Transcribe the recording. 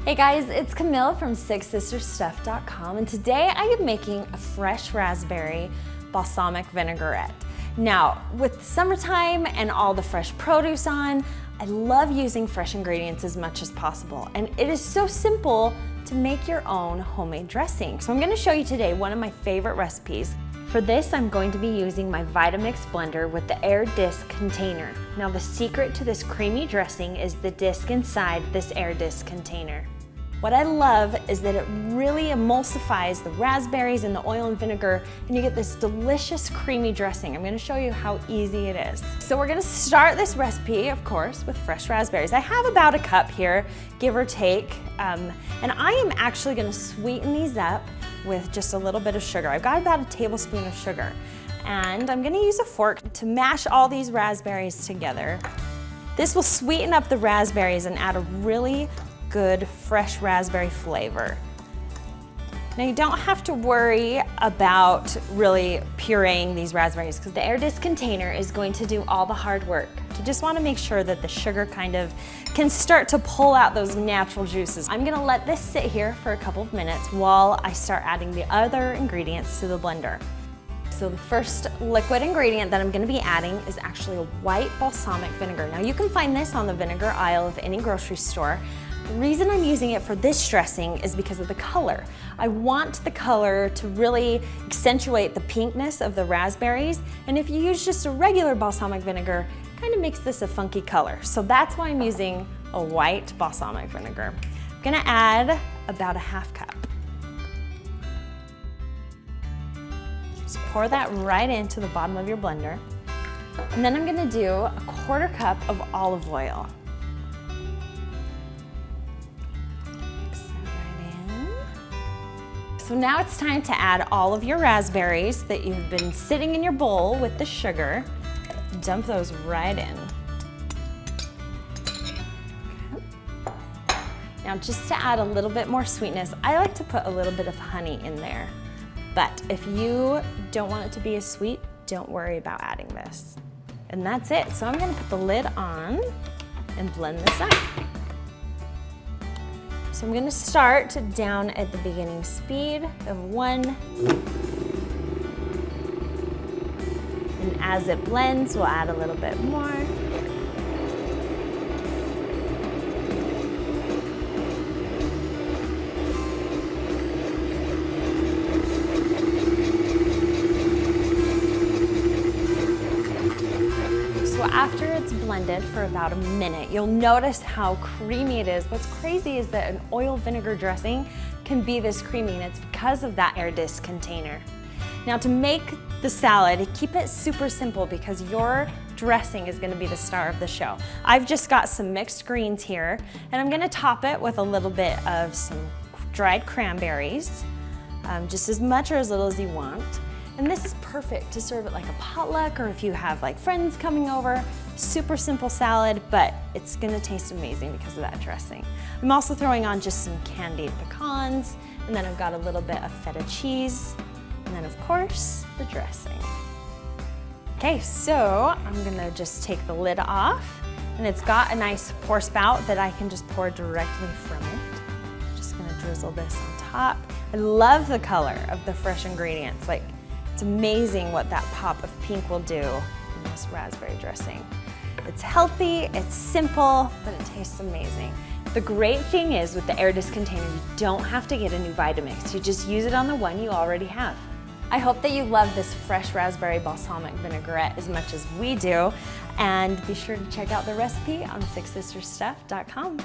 Hey guys, it's Camille from SixSistersStuff.com, and today I am making a fresh raspberry balsamic vinaigrette. Now, with summertime and all the fresh produce on, I love using fresh ingredients as much as possible, and it is so simple to make your own homemade dressing. So I'm going to show you today one of my favorite recipes. For this, I'm going to be using my Vitamix blender with the air disc container. Now, the secret to this creamy dressing is the disc inside this air disc container. What I love is that it really emulsifies the raspberries and the oil and vinegar, and you get this delicious creamy dressing. I'm gonna show you how easy it is. So we're gonna start this recipe, of course, with fresh raspberries. I have about a cup here, give or take, and I am actually gonna sweeten these up with just a little bit of sugar. I've got about a tablespoon of sugar, and I'm gonna use a fork to mash all these raspberries together. This will sweeten up the raspberries and add a really good fresh raspberry flavor. Now, you don't have to worry about really pureeing these raspberries because the air disc container is going to do all the hard work. You just want to make sure that the sugar kind of can start to pull out those natural juices. I'm going to let this sit here for a couple of minutes while I start adding the other ingredients to the blender. So the first liquid ingredient that I'm going to be adding is actually a white balsamic vinegar. Now, you can find this on the vinegar aisle of any grocery store. The reason I'm using it for this dressing is because of the color. I want the color to really accentuate the pinkness of the raspberries, and if you use just a regular balsamic vinegar, it kind of makes this a funky color. So that's why I'm using a white balsamic vinegar. I'm gonna add about a half cup. Just pour that right into the bottom of your blender. And then I'm gonna do a quarter cup of olive oil. So now it's time to add all of your raspberries that you've been sitting in your bowl with the sugar. Dump those right in. Okay. Now, just to add a little bit more sweetness, I like to put a little bit of honey in there. But if you don't want it to be as sweet, don't worry about adding this. And that's it. So I'm gonna put the lid on and blend this up. So I'm gonna start down at the beginning speed of 1. And as it blends, we'll add a little bit more. So after it's blended for about a minute, you'll notice how creamy it is. What's crazy is that an oil vinegar dressing can be this creamy, and it's because of that air disc container. Now, to make the salad, keep it super simple because your dressing is gonna be the star of the show. I've just got some mixed greens here, and I'm gonna top it with a little bit of some dried cranberries, just as much or as little as you want. And this is perfect to serve at like a potluck or if you have like friends coming over. Super simple salad, but it's gonna taste amazing because of that dressing. I'm also throwing on just some candied pecans, and then I've got a little bit of feta cheese, and then of course, the dressing. Okay, so I'm gonna just take the lid off, and it's got a nice pour spout that I can just pour directly from it. Just gonna drizzle this on top. I love the color of the fresh ingredients. Like, it's amazing what that pop of pink will do in this raspberry dressing. It's healthy, it's simple, but it tastes amazing. The great thing is with the air disc container, you don't have to get a new Vitamix. You just use it on the one you already have. I hope that you love this fresh raspberry balsamic vinaigrette as much as we do, and be sure to check out the recipe on SixSistersStuff.com.